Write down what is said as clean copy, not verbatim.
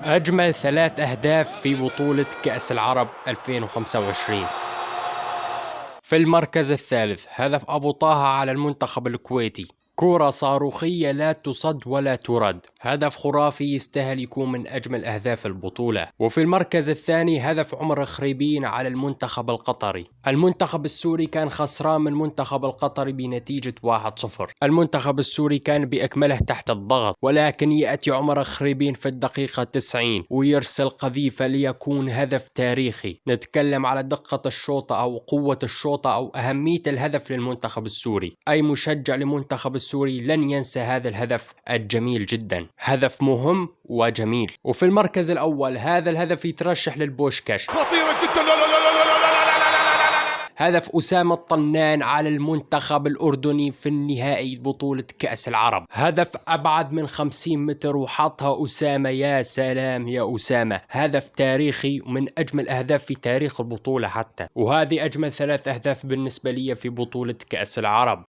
أجمل 3 أهداف في بطولة كأس العرب 2025. في المركز الثالث هدف أبو طه على المنتخب الكويتي، كرة صاروخية لا تصد ولا ترد، هدف خرافي يستاهل يكون من أجمل أهداف البطولة. وفي المركز الثاني هدف عمر خريبين على المنتخب القطري. المنتخب السوري كان خسران من المنتخب القطري بنتيجة 1-0. المنتخب السوري كان بأكمله تحت الضغط، ولكن يأتي عمر خريبين في الدقيقة 90 ويرسل قذيفة ليكون هدف تاريخي. نتكلم على دقة الشوطة أو قوة الشوطة أو أهمية الهدف للمنتخب السوري. أي مشجع لمنتخب السوري لن ينسى هذا الهدف الجميل جدا، هدف مهم وجميل. وفي المركز الأول هذا الهدف يترشح للبوشكاش، خطيرة جدا. لا لا لا لا لا لا لا هدف أسامة الطنان على المنتخب الأردني في النهائي بطولة كأس العرب، هدف أبعد من 50 متر وحطها أسامة. يا سلام يا أسامة، هدف تاريخي ومن أجمل أهداف في تاريخ البطولة حتى. وهذه أجمل 3 أهداف بالنسبة لي في بطولة كأس العرب.